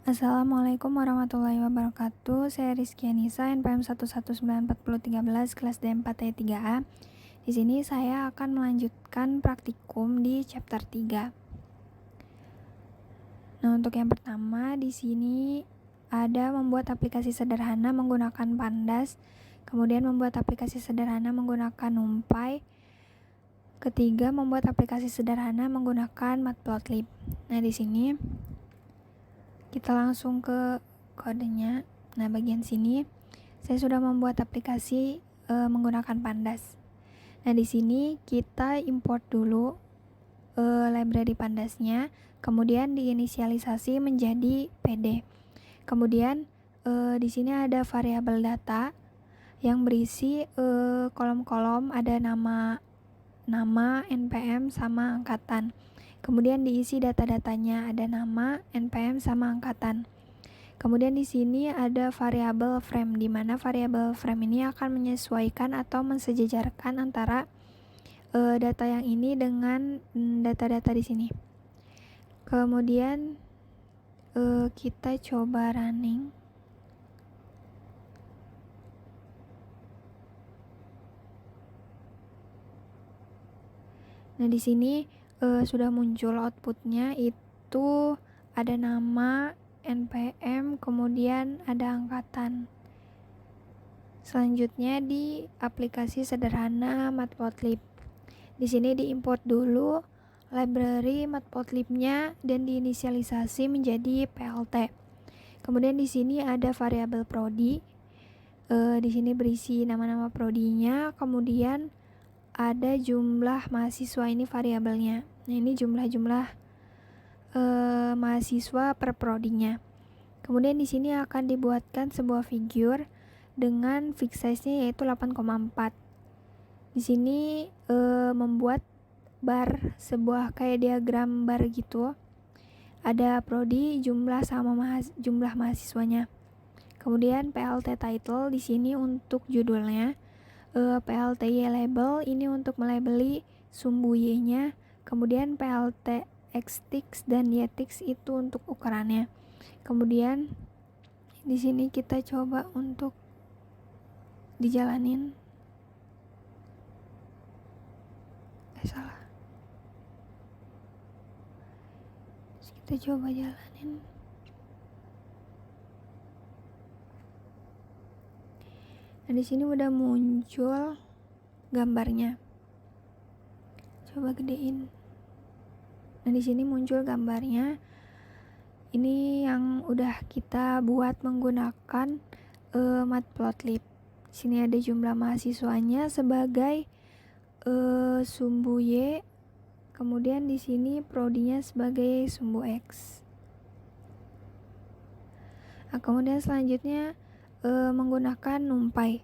Assalamualaikum warahmatullahi wabarakatuh. Saya Rizky Anissa, NPM 119413 kelas D4T3A. Di sini saya akan melanjutkan praktikum di chapter 3. Nah, untuk yang pertama di sini ada membuat aplikasi sederhana menggunakan Pandas, kemudian membuat aplikasi sederhana menggunakan NumPy. Ketiga, membuat aplikasi sederhana menggunakan Matplotlib. Nah, di sini kita langsung ke kodenya. Nah, bagian sini saya sudah membuat aplikasi menggunakan Pandas. Nah, di sini kita import dulu library Pandasnya, kemudian diinisialisasi menjadi PD. Kemudian di sini ada variabel data yang berisi kolom-kolom, ada nama, NPM sama angkatan. Kemudian diisi data-datanya, ada nama, NPM sama angkatan. Kemudian di sini ada variabel frame, di mana variabel frame ini akan menyesuaikan atau mensejajarkan antara data yang ini dengan data-data di sini. Kemudian kita coba running. Nah, di sini sudah muncul outputnya, itu ada nama, NPM, kemudian ada angkatan. Selanjutnya di aplikasi sederhana Matplotlib. Di sini diimport dulu library Matplotlib-nya dan diinisialisasi menjadi PLT. Kemudian di sini ada variabel prodi. Di sini berisi nama-nama prodinya, kemudian ada jumlah mahasiswa, ini variabelnya. Nah, ini jumlah mahasiswa per prodinya. Kemudian di sini akan dibuatkan sebuah figure dengan fix size-nya yaitu 8,4. Di sini membuat bar, sebuah kayak diagram bar gitu. Ada prodi, jumlah sama jumlah mahasiswanya. Kemudian PLT title di sini untuk judulnya. PLT label ini untuk melabeli sumbu Y-nya. Kemudian PLT xtix dan ytix itu untuk ukurannya. Kemudian di sini kita coba untuk dijalanin. Salah. Terus kita coba jalanin. Nah, di sini udah muncul gambarnya. Coba gedein. Nah, di sini muncul gambarnya. Ini yang udah kita buat menggunakan Matplotlib. Di sini ada jumlah mahasiswanya sebagai sumbu Y. Kemudian di sini prodinya sebagai sumbu X. Nah, kemudian selanjutnya menggunakan NumPy.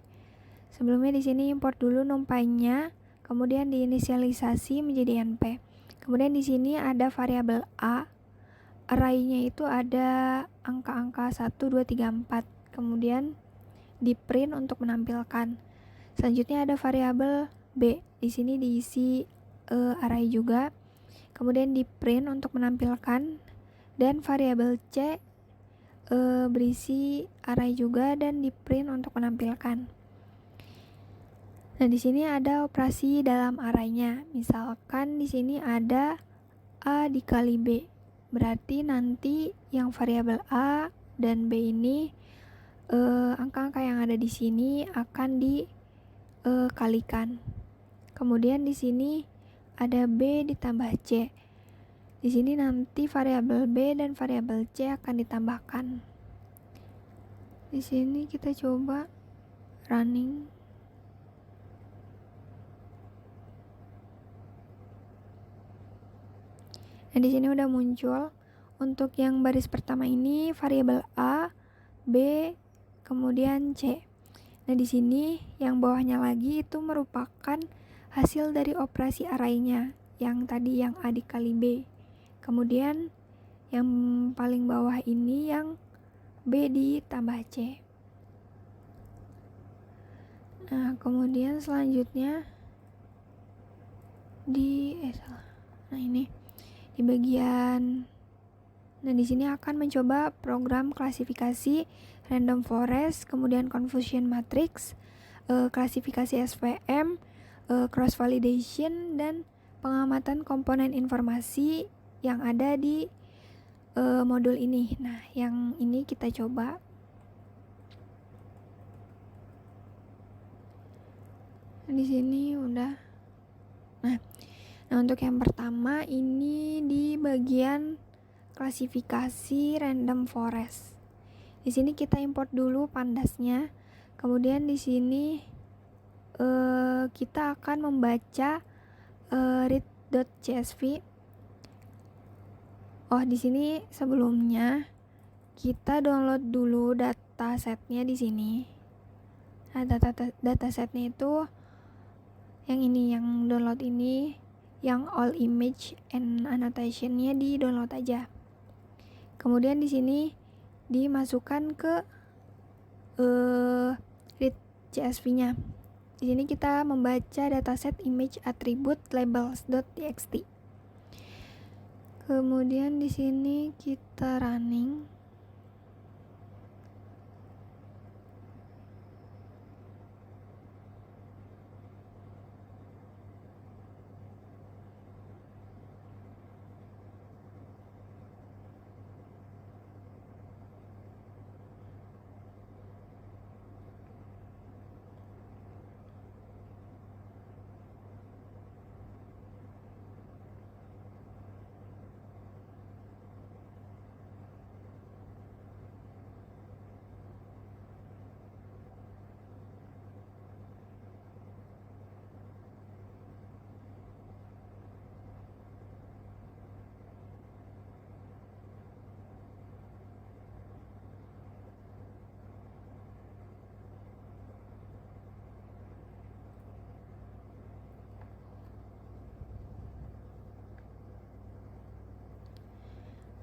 Sebelumnya di sini import dulu NumPy-nya, kemudian diinisialisasi menjadi NP. Kemudian di sini ada variabel A. Array-nya itu ada angka-angka 1, 2, 3, 4. Kemudian di print untuk menampilkan. Selanjutnya ada variabel B. Di sini diisi array juga. Kemudian di print untuk menampilkan, dan variabel C berisi array juga dan di print untuk menampilkan. Nah, di sini ada operasi dalam array-nya. Misalkan di sini ada A dikali B. Berarti nanti yang variabel A dan B ini angka-angka yang ada di sini akan dikalikan. Kemudian di sini ada B ditambah C. Di sini nanti variabel B dan variabel C akan ditambahkan. Di sini kita coba running. Nah, di sini udah muncul. Untuk yang baris pertama ini variabel A, B, kemudian C. Nah, di sini yang bawahnya lagi itu merupakan hasil dari operasi array-nya. Yang tadi yang A dikali B. Kemudian yang paling bawah ini yang B ditambah C. Nah, kemudian selanjutnya nah ini di bagian Nah, di sini akan mencoba program klasifikasi random forest, kemudian confusion matrix, klasifikasi SVM, cross validation, dan pengamatan komponen informasi yang ada di modul ini. Nah, yang ini kita coba. Di sini udah. Nah, untuk yang pertama ini di bagian klasifikasi random forest. Di sini kita import dulu pandasnya. Kemudian di sini kita akan membaca read.csv. Oh, di sini sebelumnya kita download dulu datasetnya di sini. Nah, datasetnya itu yang ini, yang download ini, yang all image and annotation-nya di download aja. Kemudian di sini dimasukkan ke read CSV-nya. Di sini kita membaca dataset image attribute labels.txt. Kemudian di sini kita running.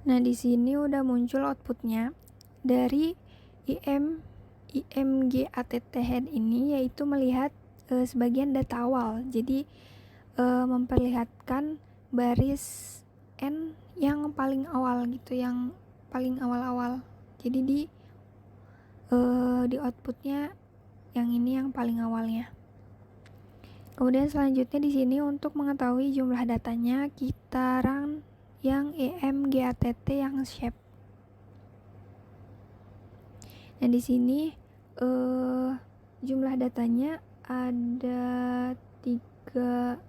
Nah, di sini udah muncul outputnya dari IMGATT head ini, yaitu melihat sebagian data awal. Jadi memperlihatkan baris N yang paling awal gitu, yang paling awal-awal. Jadi di outputnya yang ini yang paling awalnya. Kemudian selanjutnya di sini untuk mengetahui jumlah datanya kita run yang IMGATT yang shape. Nah, di sini jumlah datanya ada 3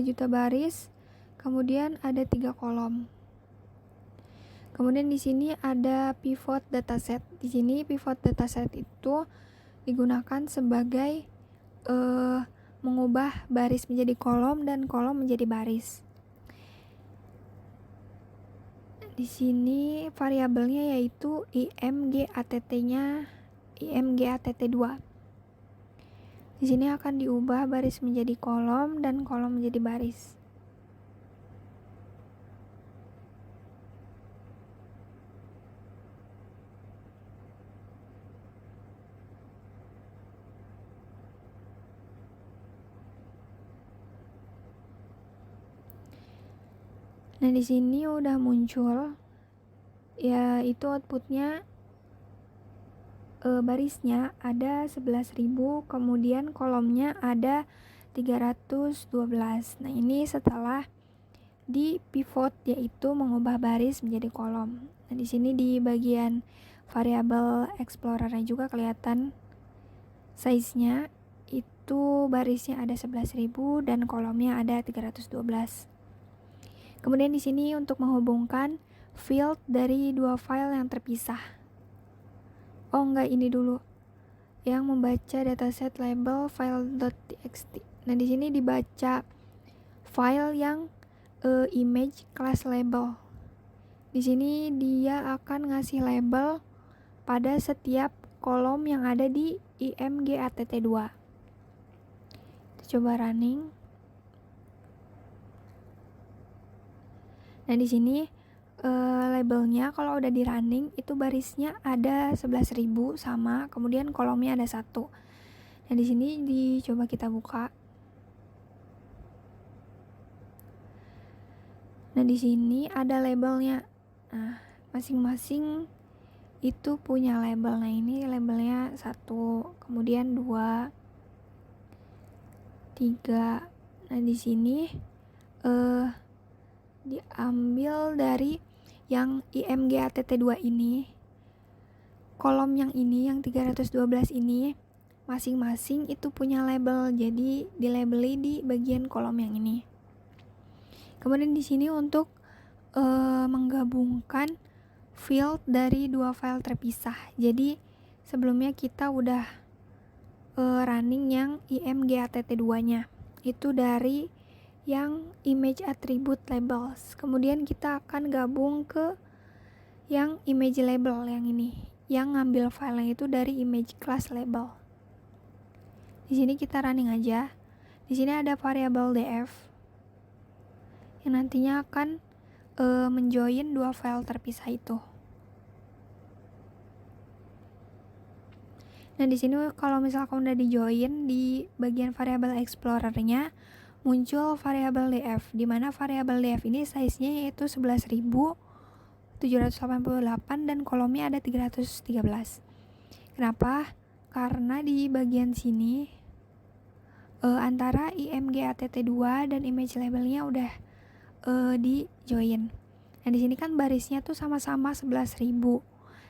juta baris, kemudian ada 3 kolom. Kemudian di sini ada pivot dataset. Di sini pivot dataset itu digunakan sebagai mengubah baris menjadi kolom dan kolom menjadi baris. Di sini variabelnya yaitu IMGATT-nya IMGATT2. Di sini akan diubah baris menjadi kolom dan kolom menjadi baris. Nah, di sini udah muncul, yaitu outputnya barisnya ada 11.000, kemudian kolomnya ada 312. Nah, ini setelah di pivot, yaitu mengubah baris menjadi kolom. Nah, di sini di bagian variabel explorer-nya juga kelihatan size-nya, itu barisnya ada 11.000 dan kolomnya ada 312. Kemudian di sini untuk menghubungkan field dari dua file yang terpisah. Oh enggak, ini dulu. Yang membaca dataset label file.txt. Nah, di sini dibaca file yang image class label. Di sini dia akan ngasih label pada setiap kolom yang ada di IMGATT2. Kita coba running. Nah, di sini labelnya kalau udah di running itu barisnya ada 11.000 sama, kemudian kolomnya ada 1. Nah, di sini dicoba kita buka. Nah, di sini ada labelnya. Nah, masing-masing itu punya label. Nah, ini labelnya 1, kemudian 2, 3. Nah, di sini diambil dari yang IMGATT2 ini. Kolom yang ini, yang 312 ini, masing-masing itu punya label. Jadi dilabeli di bagian kolom yang ini. Kemudian di sini untuk menggabungkan field dari dua file terpisah. Jadi sebelumnya kita udah running yang IMGATT2-nya. Itu dari yang image attribute labels. Kemudian kita akan gabung ke yang image label yang ini, yang ngambil filenya itu dari image class label. Di sini kita running aja. Di sini ada variabel df yang nantinya akan menjoin dua file terpisah itu. Nah, di sini kalau misalkan udah dijoin di bagian variabel explorer-nya, muncul variabel df, di mana variabel df ini size-nya yaitu 11.788 dan kolomnya ada 313. Kenapa? Karena di bagian sini antara IMGATT2 dan image labelnya udah di join. Nah, di sini kan barisnya tuh sama-sama 11.000.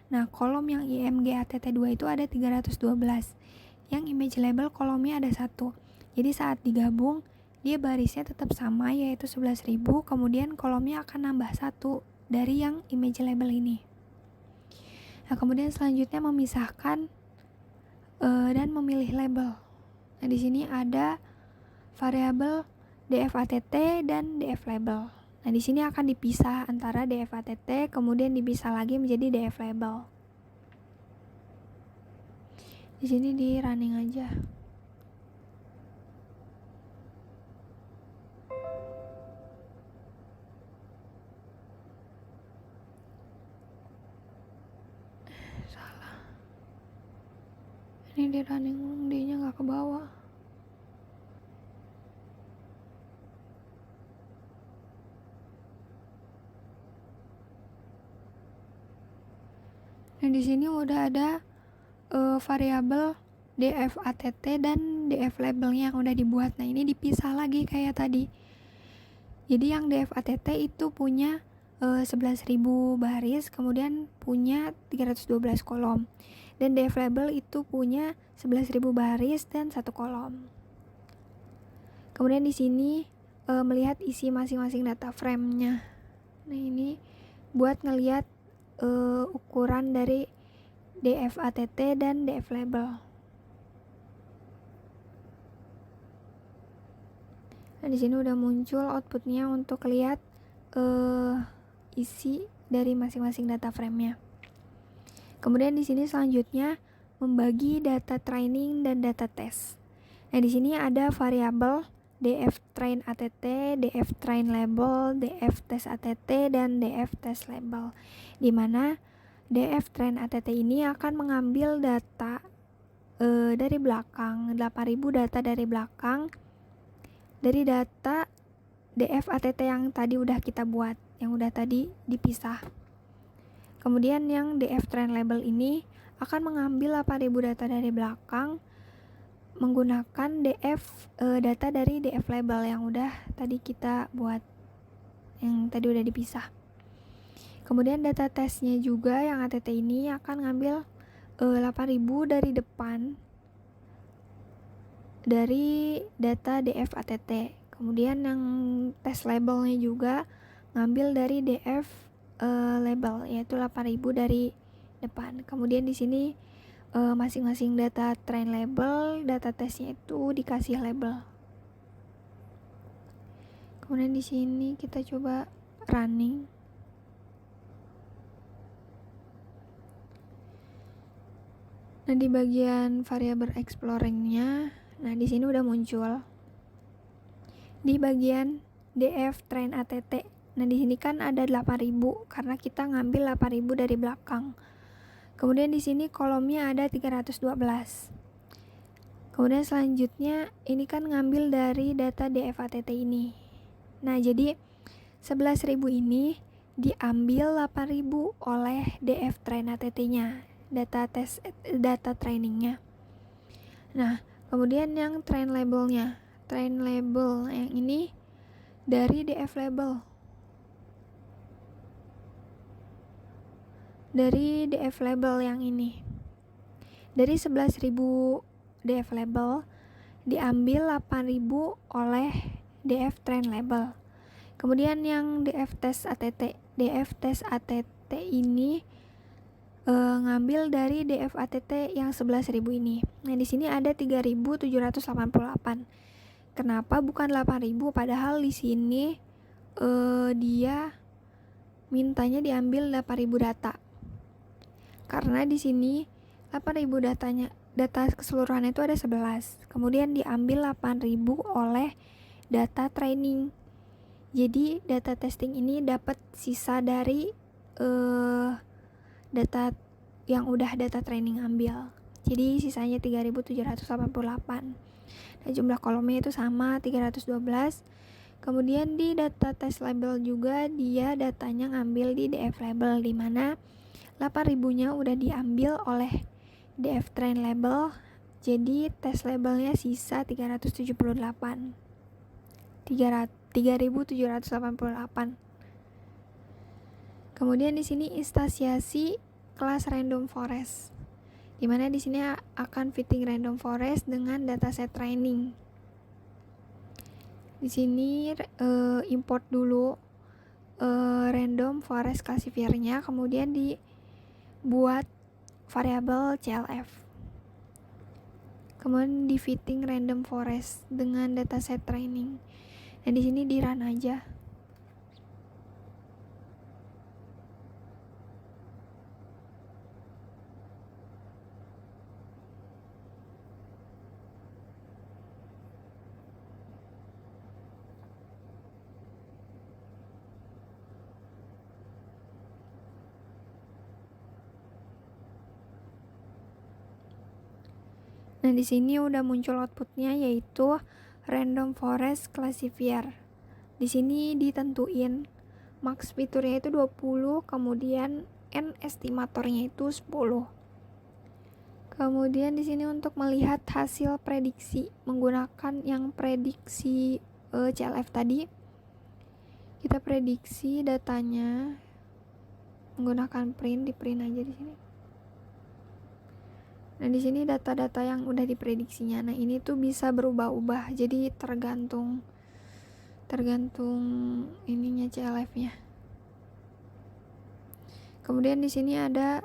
Nah, kolom yang IMGATT2 itu ada 312. Yang image label kolomnya ada 1. Jadi saat digabung, dia barisnya tetap sama yaitu 11.000, kemudian kolomnya akan nambah 1 dari yang image label ini. Nah, kemudian selanjutnya memisahkan dan memilih label. Nah, di sini ada variabel dfatt dan df label. Nah, di sini akan dipisah antara dfatt, kemudian dipisah lagi menjadi df label. Di sini di running aja. Salah. Ini di running, D-nya nggak ke bawah. Nah, di sini udah ada variabel dfatt dan df labelnya yang udah dibuat. Nah, ini dipisah lagi kayak tadi. Jadi yang dfatt itu punya 11.000 baris, kemudian punya 312 kolom. Dan df label itu punya 11.000 baris dan 1 kolom. Kemudian di sini melihat isi masing-masing data frame-nya. Nah, ini buat ngelihat ukuran dari dfatt dan df label. Nah, di sini udah muncul outputnya untuk lihat isi dari masing-masing data frame-nya. Kemudian di sini selanjutnya membagi data training dan data test. Nah, di sini ada variabel df train att, df train label, df test att, dan df test label. Di mana df train att ini akan mengambil data dari belakang, 8.000 data dari belakang, dari data dfatt yang tadi udah kita buat, yang udah tadi dipisah. Kemudian yang df train label ini akan mengambil 8.000 data dari belakang menggunakan data dari df label yang udah tadi kita buat, yang tadi udah dipisah. Kemudian data testnya juga yang att ini akan ngambil 8.000 dari depan dari data dfatt. Kemudian yang test labelnya juga ngambil dari df label, yaitu 8.000 dari depan. Kemudian di sini masing-masing data train label, data testnya itu dikasih label. Kemudian di sini kita coba running. Nah, di bagian variabel exploring-nya, nah di sini udah muncul. Di bagian df train att. Nah, di sini kan ada 8.000 karena kita ngambil 8.000 dari belakang. Kemudian di sini kolomnya ada 312. Kemudian selanjutnya ini kan ngambil dari data dfatt ini. Nah, jadi 11.000 ini diambil 8.000 oleh DF train ATT-nya, data trainingnya. Nah, kemudian yang train labelnya, train label yang ini dari DF label. Dari DF label yang ini. Dari 11.000 DF label diambil 8.000 oleh DF train label. Kemudian yang DF test ATT ini ngambil dari DF ATT yang 11.000 ini. Nah, di sini ada 3.788. Kenapa bukan 8.000 padahal di sini dia mintanya diambil 8.000 data. Karena di sini 8.000 data keseluruhannya itu ada 11. Kemudian diambil 8.000 oleh data training. Jadi data testing ini dapat sisa dari data yang udah data training ambil. Jadi sisanya 3.788. Dan jumlah kolomnya itu sama 312. Kemudian di data test label juga dia datanya ngambil di DF label, di mana 8.000-nya udah diambil oleh DF train label. Jadi test labelnya sisa 378. Kemudian di sini instansiasi kelas random forest, di mana di sini akan fitting random forest dengan dataset training. Di sini import dulu random forest classifiernya, kemudian dibuat variabel CLF. Kemudian di fitting random forest dengan dataset training. Nah, di sini di run aja. Nah, di sini udah muncul outputnya, yaitu random forest classifier. Di sini ditentuin max fiturnya itu 20, kemudian n estimatornya itu 10. Kemudian di sini untuk melihat hasil prediksi menggunakan yang prediksi CLF tadi, kita prediksi datanya menggunakan print, di print aja di sini. Nah, di sini data-data yang udah diprediksinya. Nah, ini tuh bisa berubah-ubah. Jadi tergantung ininya CLF-nya. Kemudian di sini ada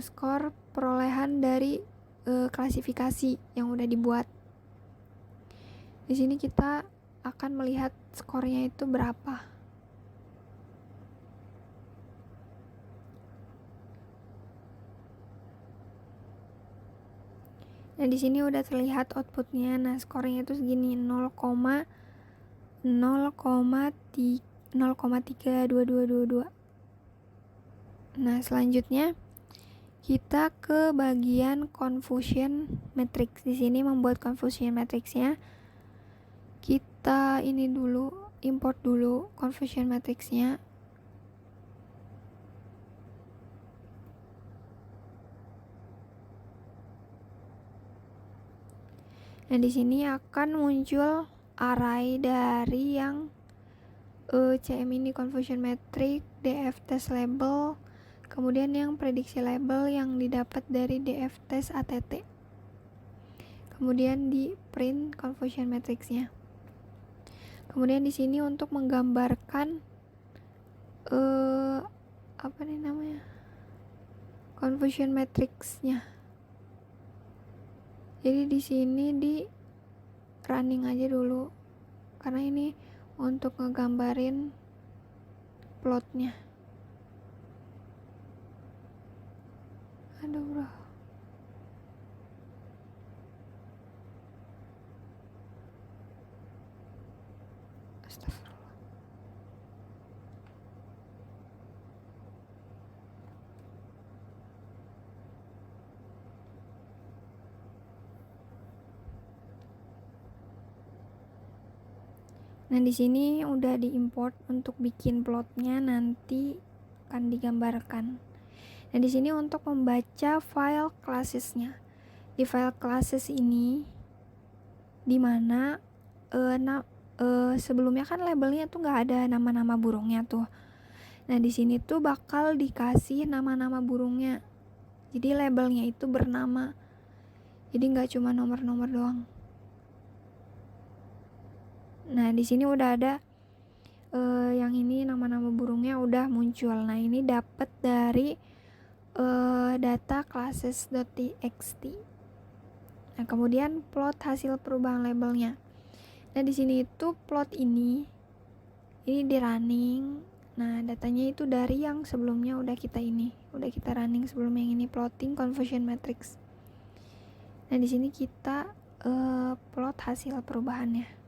skor perolehan dari klasifikasi yang udah dibuat. Di sini kita akan melihat skornya itu berapa. Nah, di sini udah terlihat outputnya. Nah, skornya itu segini, 0,32222. Nah, selanjutnya kita ke bagian confusion matrix. Di sini membuat confusion matrixnya. Kita ini dulu, import dulu confusion matrixnya. Nah, di sini akan muncul array dari yang CM ini confusion matrix, DF test label, kemudian yang prediksi label yang didapat dari DF test ATT. Kemudian di print confusion matrixnya. Kemudian di sini untuk menggambarkan confusion matrixnya. Jadi di sini di running aja dulu, karena ini untuk ngegambarin plotnya. Aduh bro. Astagfirullah. Nah, di sini udah diimport untuk bikin plotnya, nanti akan digambarkan. Nah, di sini untuk membaca file classesnya. Di file classes ini dimana sebelumnya kan labelnya tuh nggak ada nama-nama burungnya tuh. Nah, di sini tuh bakal dikasih nama-nama burungnya. Jadi labelnya itu bernama. Jadi nggak cuma nomor-nomor doang. Nah, di sini udah ada yang ini nama-nama burungnya udah muncul. Nah, ini dapat dari data classes.txt. Nah, kemudian plot hasil perubahan labelnya. Nah, di sini itu plot ini di running. Nah, datanya itu dari yang sebelumnya udah kita running sebelum yang ini, plotting conversion matrix. Nah, di sini kita plot hasil perubahannya.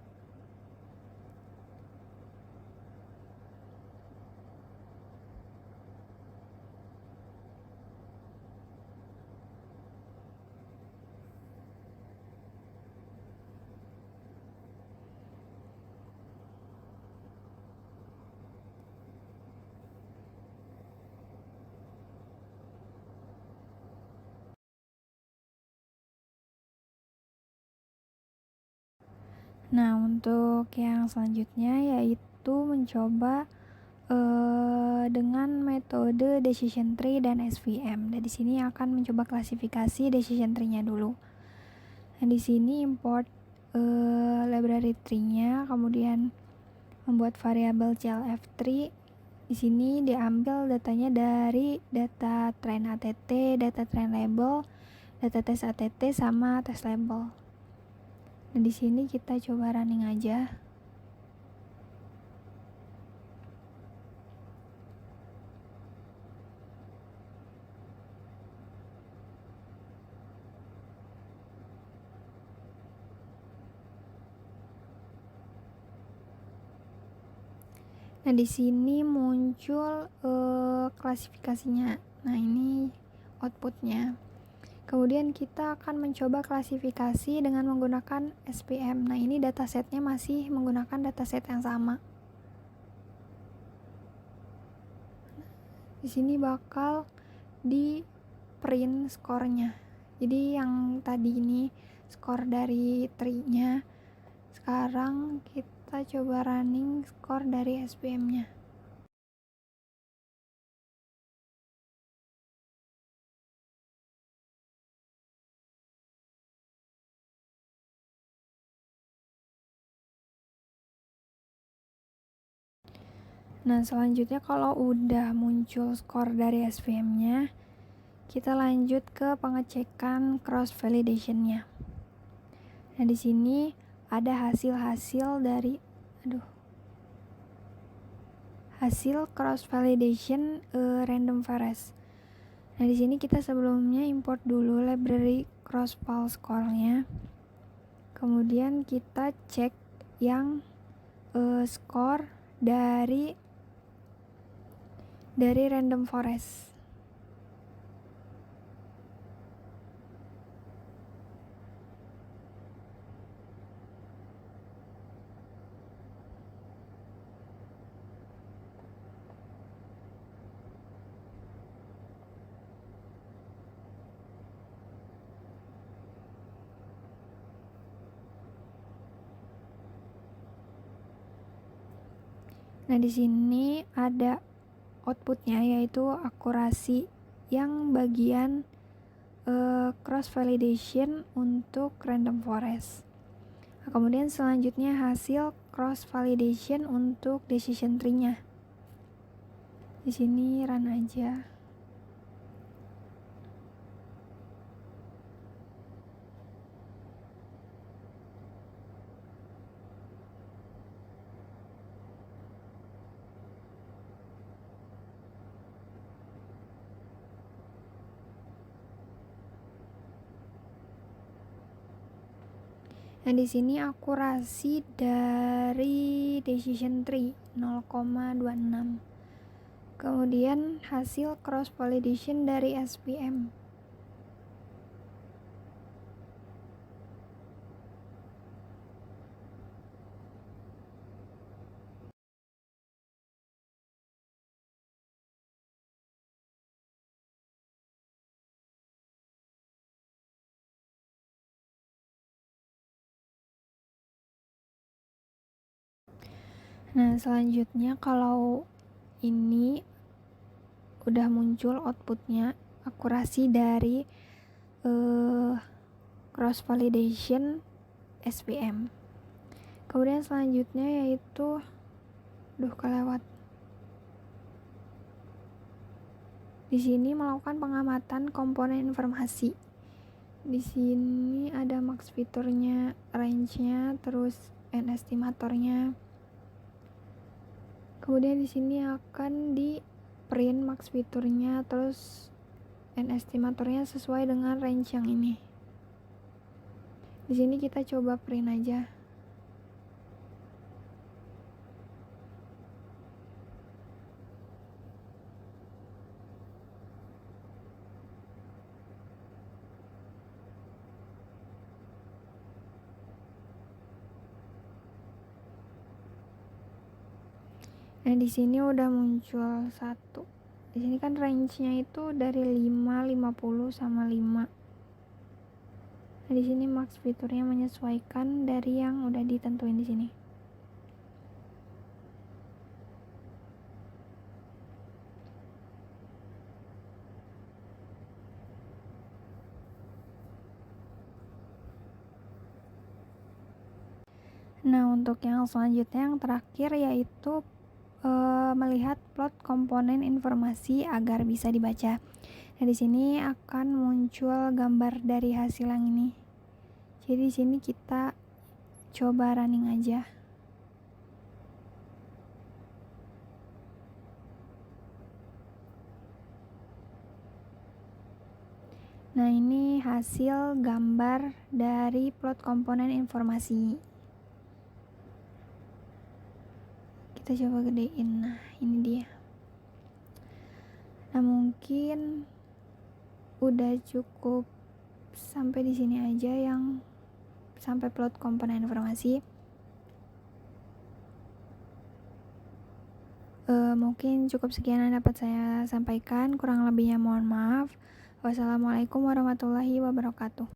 Nah, untuk yang selanjutnya yaitu mencoba dengan metode decision tree dan SVM. Dan di sini akan mencoba klasifikasi decision tree-nya dulu. Nah, di sini import library tree-nya, kemudian membuat variabel clf3. Di sini diambil datanya dari data train ATT, data train label, data test ATT sama test label. Nah, di sini kita coba running aja. Nah, di sini muncul klasifikasinya. Nah, ini outputnya. Kemudian kita akan mencoba klasifikasi dengan menggunakan SPM. Nah, ini datasetnya masih menggunakan dataset yang sama. Di sini bakal di print skornya. Jadi yang tadi ini skor dari tree-nya, sekarang kita coba running skor dari SPM-nya. Nah, selanjutnya kalau udah muncul skor dari SVM-nya, kita lanjut ke pengecekan cross validation-nya. Nah, di sini ada hasil dari hasil cross validation random forest. Nah, di sini kita sebelumnya import dulu library cross val score-nya. Kemudian kita cek yang skor dari random forest. Nah, di sini ada outputnya yaitu akurasi yang bagian cross validation untuk random forest. Nah, kemudian selanjutnya hasil cross validation untuk decision tree-nya. Di sini run aja. Nah, di sini akurasi dari decision tree 0,26. Kemudian hasil cross validation dari SPM. Nah, selanjutnya kalau ini udah muncul outputnya, akurasi dari cross validation SVM. Kemudian selanjutnya yaitu kelewat. Di sini melakukan pengamatan komponen informasi. Di sini ada max fiturnya, range-nya, terus n estimatornya. Kemudian di sini akan di print max fiturnya, terus n estimatornya sesuai dengan range yang ini. Di sini kita coba print aja. Nah, di sini udah muncul 1. Di sini kan range-nya itu dari 5, 50 sama 5. Nah, di sini max fiturnya menyesuaikan dari yang udah ditentuin di sini. Nah, untuk yang selanjutnya yang terakhir yaitu melihat plot komponen informasi agar bisa dibaca. Nah, di sini akan muncul gambar dari hasil yang ini. Jadi di sini kita coba running aja. Nah, ini hasil gambar dari plot komponen informasi. Kita coba gedein. Nah, ini dia. Nah, mungkin udah cukup sampai di sini aja yang sampai plot komponen informasi. Mungkin cukup sekian yang dapat saya sampaikan, kurang lebihnya mohon maaf. Wassalamualaikum warahmatullahi wabarakatuh.